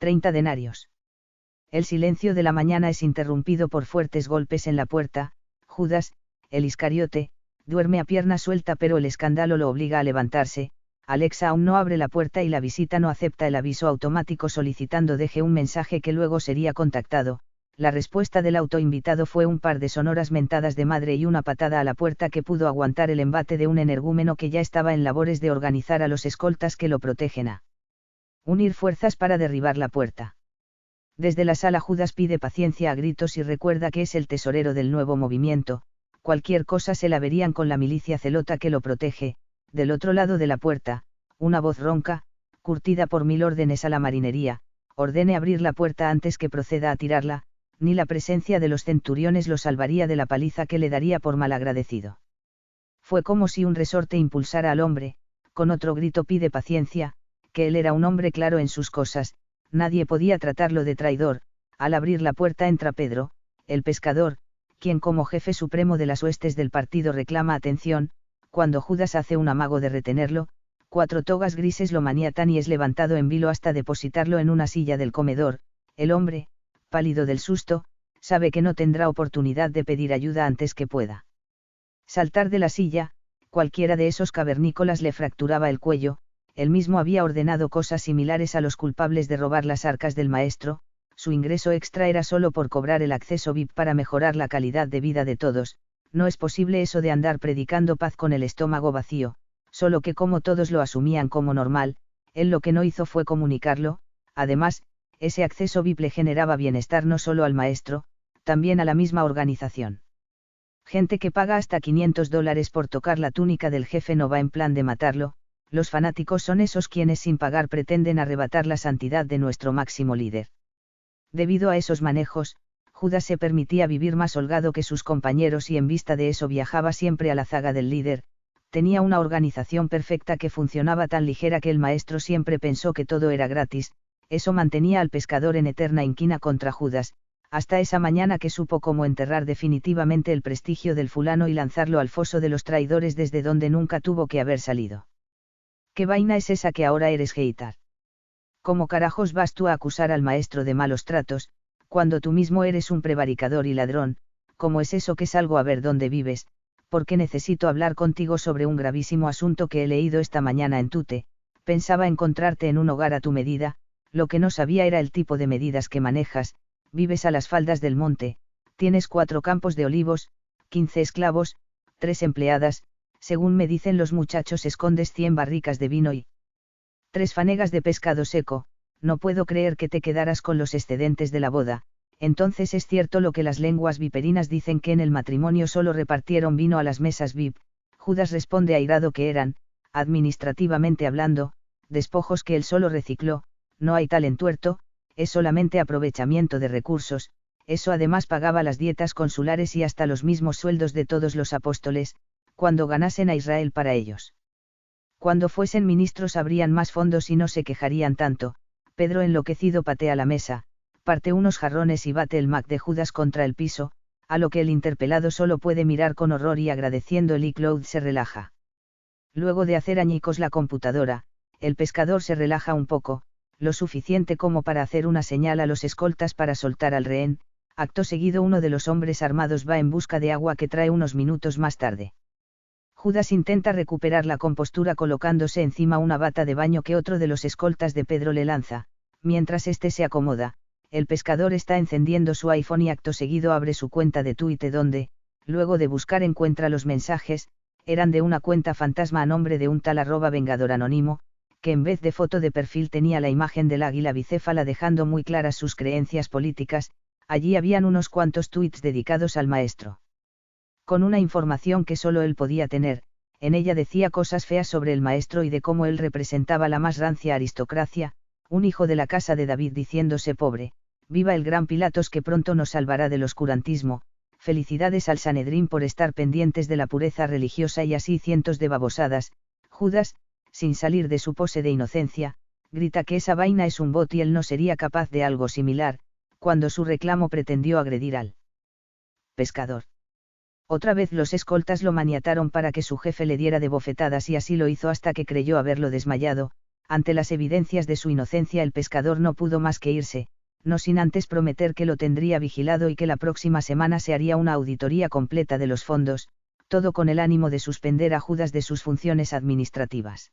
30 denarios. El silencio de la mañana es interrumpido por fuertes golpes en la puerta. Judas, el Iscariote, duerme a pierna suelta, pero el escándalo lo obliga a levantarse. Alexa aún no abre la puerta y la visita no acepta el aviso automático solicitando deje un mensaje que luego sería contactado. La respuesta del autoinvitado fue un par de sonoras mentadas de madre y una patada a la puerta que pudo aguantar el embate de un energúmeno que ya estaba en labores de organizar a los escoltas que lo protegen a unir fuerzas para derribar la puerta. Desde la sala Judas pide paciencia a gritos y recuerda que es el tesorero del nuevo movimiento. Cualquier cosa se la verían con la milicia celota que lo protege. Del otro lado de la puerta, una voz ronca, curtida por 1000 órdenes a la marinería, ordene abrir la puerta antes que proceda a tirarla. Ni la presencia de los centuriones lo salvaría de la paliza que le daría por malagradecido. Fue como si un resorte impulsara al hombre. Con otro grito pide paciencia, que él era un hombre claro en sus cosas, nadie podía tratarlo de traidor. Al abrir la puerta entra Pedro, el pescador, quien como jefe supremo de las huestes del partido reclama atención. Cuando Judas hace un amago de retenerlo, 4 togas grises lo maniatan y es levantado en vilo hasta depositarlo en una silla del comedor. El hombre, pálido del susto, sabe que no tendrá oportunidad de pedir ayuda antes que pueda saltar de la silla. Cualquiera de esos cavernícolas le fracturaba el cuello. Él mismo había ordenado cosas similares a los culpables de robar las arcas del maestro. Su ingreso extra era solo por cobrar el acceso VIP para mejorar la calidad de vida de todos. No es posible eso de andar predicando paz con el estómago vacío, solo que como todos lo asumían como normal, él lo que no hizo fue comunicarlo. Además, ese acceso VIP le generaba bienestar no solo al maestro, también a la misma organización. Gente que paga hasta $500 por tocar la túnica del jefe no va en plan de matarlo. Los fanáticos son esos quienes sin pagar pretenden arrebatar la santidad de nuestro máximo líder. Debido a esos manejos, Judas se permitía vivir más holgado que sus compañeros y en vista de eso viajaba siempre a la zaga del líder. Tenía una organización perfecta que funcionaba tan ligera que el maestro siempre pensó que todo era gratis. Eso mantenía al pescador en eterna inquina contra Judas, hasta esa mañana que supo cómo enterrar definitivamente el prestigio del fulano y lanzarlo al foso de los traidores desde donde nunca tuvo que haber salido. ¿Qué vaina es esa que ahora eres Heitar? ¿Cómo carajos vas tú a acusar al maestro de malos tratos, cuando tú mismo eres un prevaricador y ladrón? ¿Cómo es eso que salgo a ver dónde vives? Porque necesito hablar contigo sobre un gravísimo asunto que he leído esta mañana en Tute. Pensaba encontrarte en un hogar a tu medida, lo que no sabía era el tipo de medidas que manejas. Vives a las faldas del monte, tienes 4 campos de olivos, 15 esclavos, 3 empleadas, según me dicen los muchachos escondes 100 barricas de vino y 3 fanegas de pescado seco. No puedo creer que te quedaras con los excedentes de la boda. Entonces es cierto lo que las lenguas viperinas dicen, que en el matrimonio solo repartieron vino a las mesas VIP. Judas responde airado que eran, administrativamente hablando, despojos que él solo recicló. No hay tal entuerto, es solamente aprovechamiento de recursos. Eso además pagaba las dietas consulares y hasta los mismos sueldos de todos los apóstoles, cuando ganasen a Israel para ellos. Cuando fuesen ministros habrían más fondos y no se quejarían tanto. Pedro enloquecido patea la mesa, parte unos jarrones y bate el Mac de Judas contra el piso, a lo que el interpelado solo puede mirar con horror y agradeciendo el iCloud se relaja. Luego de hacer añicos la computadora, el pescador se relaja un poco, lo suficiente como para hacer una señal a los escoltas para soltar al rehén. Acto seguido uno de los hombres armados va en busca de agua que trae unos minutos más tarde. Judas intenta recuperar la compostura colocándose encima una bata de baño que otro de los escoltas de Pedro le lanza. Mientras este se acomoda, el pescador está encendiendo su iPhone y acto seguido abre su cuenta de Twitter donde, luego de buscar encuentra los mensajes. Eran de una cuenta fantasma a nombre de un tal @vengador anónimo, que en vez de foto de perfil tenía la imagen del águila bicéfala dejando muy claras sus creencias políticas. Allí habían unos cuantos tweets dedicados al maestro. Con una información que solo él podía tener, en ella decía cosas feas sobre el maestro y de cómo él representaba la más rancia aristocracia, un hijo de la casa de David diciéndose pobre, viva el gran Pilatos que pronto nos salvará del oscurantismo, felicidades al Sanedrín por estar pendientes de la pureza religiosa y así cientos de babosadas. Judas, sin salir de su pose de inocencia, grita que esa vaina es un bot y él no sería capaz de algo similar, cuando su reclamo pretendió agredir al pescador. Otra vez los escoltas lo maniataron para que su jefe le diera de bofetadas y así lo hizo hasta que creyó haberlo desmayado. Ante las evidencias de su inocencia el pescador no pudo más que irse, no sin antes prometer que lo tendría vigilado y que la próxima semana se haría una auditoría completa de los fondos, todo con el ánimo de suspender a Judas de sus funciones administrativas.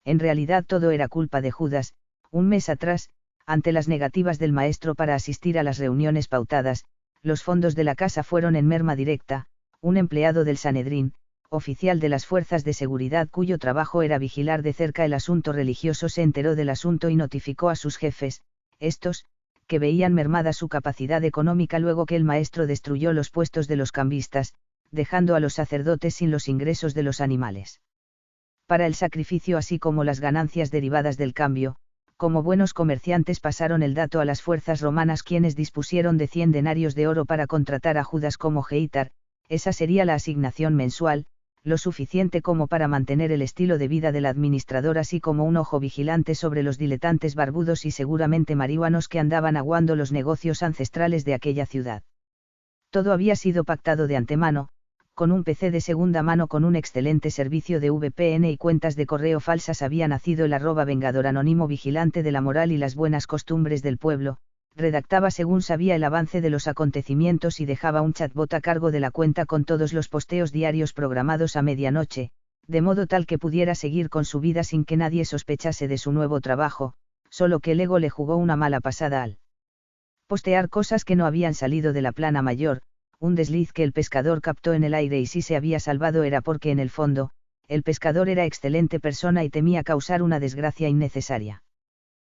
En realidad todo era culpa de Judas. Un mes atrás, ante las negativas del maestro para asistir a las reuniones pautadas, los fondos de la casa fueron en merma directa. Un empleado del Sanedrín, oficial de las fuerzas de seguridad cuyo trabajo era vigilar de cerca el asunto religioso, se enteró del asunto y notificó a sus jefes, estos, que veían mermada su capacidad económica luego que el maestro destruyó los puestos de los cambistas, dejando a los sacerdotes sin los ingresos de los animales. Para el sacrificio así como las ganancias derivadas del cambio, como buenos comerciantes pasaron el dato a las fuerzas romanas, quienes dispusieron de 100 denarios de oro para contratar a Judas como geitar. Esa sería la asignación mensual, lo suficiente como para mantener el estilo de vida del administrador, así como un ojo vigilante sobre los diletantes barbudos y seguramente marihuanos que andaban aguando los negocios ancestrales de aquella ciudad. Todo había sido pactado de antemano, con un PC de segunda mano con un excelente servicio de VPN y cuentas de correo falsas había nacido el @vengador anónimo, vigilante de la moral y las buenas costumbres del pueblo. Redactaba según sabía el avance de los acontecimientos y dejaba un chatbot a cargo de la cuenta con todos los posteos diarios programados a medianoche, de modo tal que pudiera seguir con su vida sin que nadie sospechase de su nuevo trabajo, solo que el ego le jugó una mala pasada al postear cosas que no habían salido de la plana mayor, un desliz que el pescador captó en el aire, y si se había salvado era porque en el fondo, el pescador era excelente persona y temía causar una desgracia innecesaria.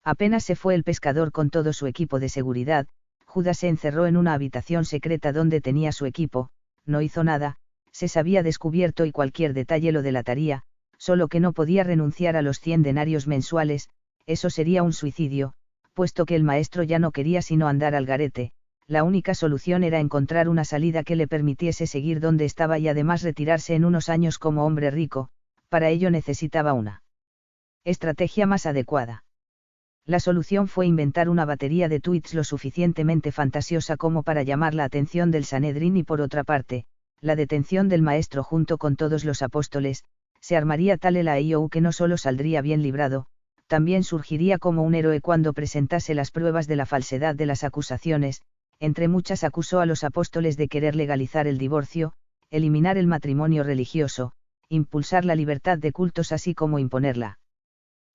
Apenas se fue el pescador con todo su equipo de seguridad, Judas se encerró en una habitación secreta donde tenía su equipo, no hizo nada, se sabía descubierto y cualquier detalle lo delataría, solo que no podía renunciar a los 100 denarios mensuales, eso sería un suicidio, puesto que el maestro ya no quería sino andar al garete. La única solución era encontrar una salida que le permitiese seguir donde estaba y además retirarse en unos años como hombre rico. Para ello necesitaba una estrategia más adecuada. La solución fue inventar una batería de tweets lo suficientemente fantasiosa como para llamar la atención del Sanedrín, y por otra parte, la detención del maestro junto con todos los apóstoles. Se armaría tal el AIOU que no solo saldría bien librado, también surgiría como un héroe cuando presentase las pruebas de la falsedad de las acusaciones. Entre muchas acusó a los apóstoles de querer legalizar el divorcio, eliminar el matrimonio religioso, impulsar la libertad de cultos así como imponer la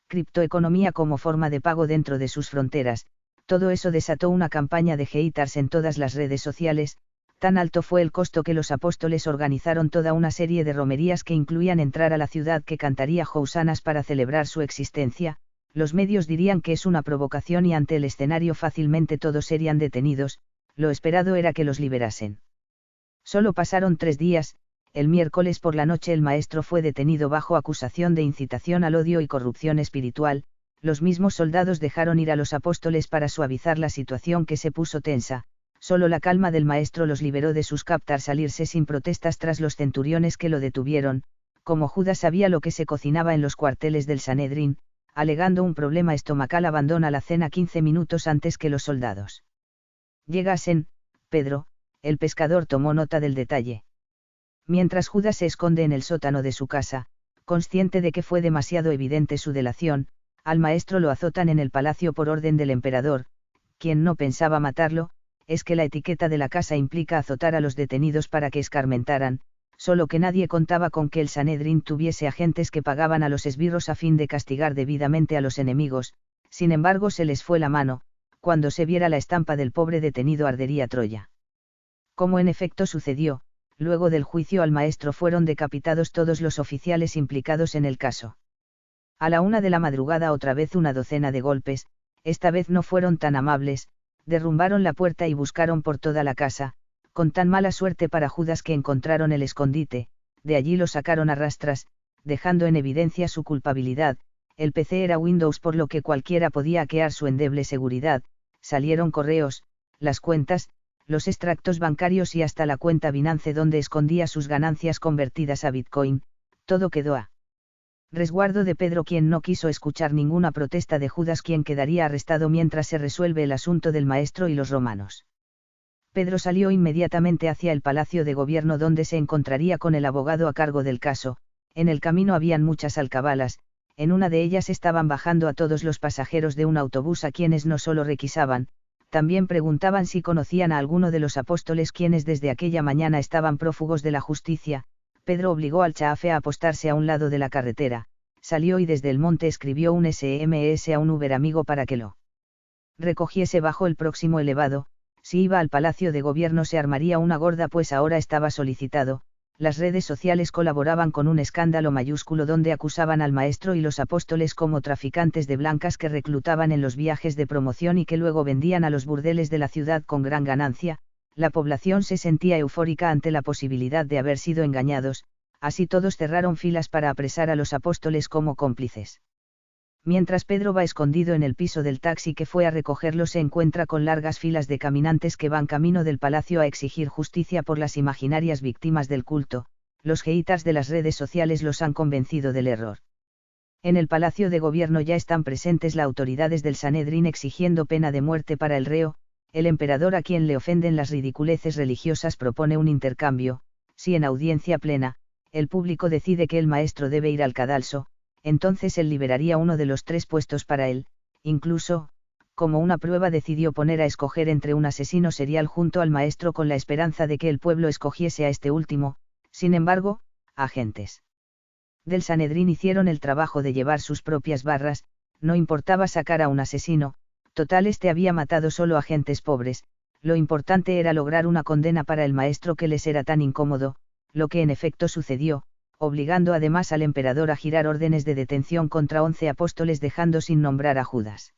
criptoeconomía como forma de pago dentro de sus fronteras. Todo eso desató una campaña de haters en todas las redes sociales. Tan alto fue el costo que los apóstoles organizaron toda una serie de romerías que incluían entrar a la ciudad que cantaría housanas para celebrar su existencia. Los medios dirían que es una provocación y ante el escenario fácilmente todos serían detenidos. Lo esperado era que los liberasen. Solo pasaron 3 días. El miércoles por la noche el maestro fue detenido bajo acusación de incitación al odio y corrupción espiritual. Los mismos soldados dejaron ir a los apóstoles para suavizar la situación que se puso tensa. Solo la calma del maestro los liberó de sus captar salirse sin protestas tras los centuriones que lo detuvieron. Como Judas sabía lo que se cocinaba en los cuarteles del Sanedrín, alegando un problema estomacal abandona la cena 15 minutos antes que los soldados llegasen. Pedro, el pescador, tomó nota del detalle. Mientras Judas se esconde en el sótano de su casa, consciente de que fue demasiado evidente su delación, al maestro lo azotan en el palacio por orden del emperador, quien no pensaba matarlo. Es que la etiqueta de la casa implica azotar a los detenidos para que escarmentaran, solo que nadie contaba con que el Sanedrín tuviese agentes que pagaban a los esbirros a fin de castigar debidamente a los enemigos. Sin embargo se les fue la mano. Cuando se viera la estampa del pobre detenido ardería Troya. Como en efecto sucedió, luego del juicio al maestro fueron decapitados todos los oficiales implicados en el caso. A la 1 de la madrugada otra vez una docena de golpes. Esta vez no fueron tan amables, derrumbaron la puerta y buscaron por toda la casa, con tan mala suerte para Judas que encontraron el escondite. De allí lo sacaron a rastras, dejando en evidencia su culpabilidad. El PC era Windows, por lo que cualquiera podía hackear su endeble seguridad. Salieron correos, las cuentas, los extractos bancarios y hasta la cuenta Binance donde escondía sus ganancias convertidas a Bitcoin. Todo quedó a resguardo de Pedro, quien no quiso escuchar ninguna protesta de Judas, quien quedaría arrestado mientras se resuelve el asunto del maestro y los romanos. Pedro salió inmediatamente hacia el palacio de gobierno donde se encontraría con el abogado a cargo del caso. En el camino habían muchas alcabalas. En una de ellas estaban bajando a todos los pasajeros de un autobús a quienes no solo requisaban, también preguntaban si conocían a alguno de los apóstoles quienes desde aquella mañana estaban prófugos de la justicia. Pedro obligó al chafe a apostarse a un lado de la carretera, salió y desde el monte escribió un SMS a un Uber amigo para que lo recogiese bajo el próximo elevado. Si iba al Palacio de Gobierno se armaría una gorda, pues ahora estaba solicitado. Las redes sociales colaboraban con un escándalo mayúsculo donde acusaban al maestro y los apóstoles como traficantes de blancas que reclutaban en los viajes de promoción y que luego vendían a los burdeles de la ciudad con gran ganancia. La población se sentía eufórica ante la posibilidad de haber sido engañados, así todos cerraron filas para apresar a los apóstoles como cómplices. Mientras Pedro va escondido en el piso del taxi que fue a recogerlo, se encuentra con largas filas de caminantes que van camino del palacio a exigir justicia por las imaginarias víctimas del culto. Los haters de las redes sociales los han convencido del error. En el Palacio de Gobierno ya están presentes las autoridades del Sanedrín exigiendo pena de muerte para el reo. El emperador, a quien le ofenden las ridiculeces religiosas, propone un intercambio. Si en audiencia plena, el público decide que el maestro debe ir al cadalso, entonces él liberaría uno de los 3 puestos para él. Incluso, como una prueba, decidió poner a escoger entre un asesino serial junto al maestro con la esperanza de que el pueblo escogiese a este último. Sin embargo, agentes del Sanedrín hicieron el trabajo de llevar sus propias barras. No importaba sacar a un asesino, total este había matado solo a gentes pobres. Lo importante era lograr una condena para el maestro que les era tan incómodo, lo que en efecto sucedió, obligando además al emperador a girar órdenes de detención contra 11 apóstoles, dejando sin nombrar a Judas.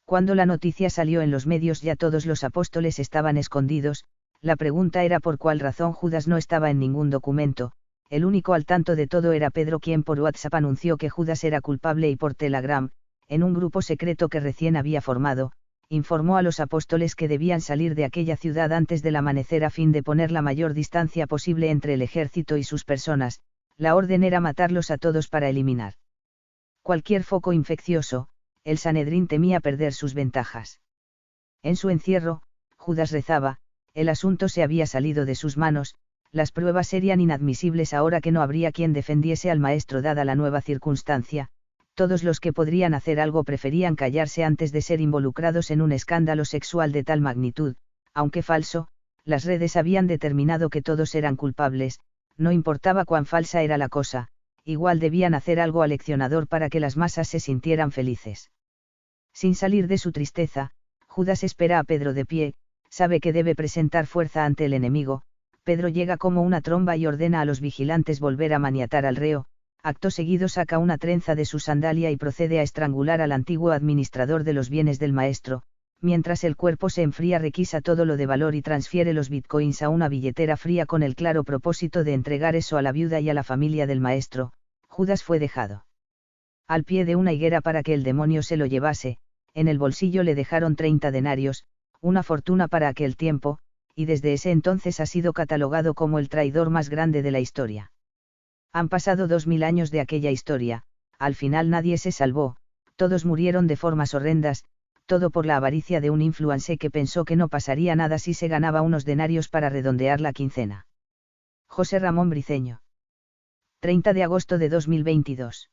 Cuando la noticia salió en los medios ya todos los apóstoles estaban escondidos. La pregunta era por cuál razón Judas no estaba en ningún documento. El único al tanto de todo era Pedro, quien por WhatsApp anunció que Judas era culpable y por Telegram, en un grupo secreto que recién había formado, informó a los apóstoles que debían salir de aquella ciudad antes del amanecer a fin de poner la mayor distancia posible entre el ejército y sus personas. La orden era matarlos a todos para eliminar cualquier foco infeccioso. El Sanedrín temía perder sus ventajas. En su encierro, Judas rezaba: el asunto se había salido de sus manos, las pruebas serían inadmisibles ahora que no habría quien defendiese al maestro dada la nueva circunstancia. Todos los que podrían hacer algo preferían callarse antes de ser involucrados en un escándalo sexual de tal magnitud. Aunque falso, las redes habían determinado que todos eran culpables. No importaba cuán falsa era la cosa, igual debían hacer algo aleccionador para que las masas se sintieran felices. Sin salir de su tristeza, Judas espera a Pedro de pie, sabe que debe presentar fuerza ante el enemigo. Pedro llega como una tromba y ordena a los vigilantes volver a maniatar al reo. Acto seguido saca una trenza de su sandalia y procede a estrangular al antiguo administrador de los bienes del maestro. Mientras el cuerpo se enfría, requisa todo lo de valor y transfiere los bitcoins a una billetera fría con el claro propósito de entregar eso a la viuda y a la familia del maestro. Judas fue dejado al pie de una higuera para que el demonio se lo llevase. En el bolsillo le dejaron 30 denarios, una fortuna para aquel tiempo, y desde ese entonces ha sido catalogado como el traidor más grande de la historia. Han pasado 2000 años de aquella historia, al final nadie se salvó, todos murieron de formas horrendas, todo por la avaricia de un influencer que pensó que no pasaría nada si se ganaba unos denarios para redondear la quincena. José Ramón Briceño. 30 de agosto de 2022.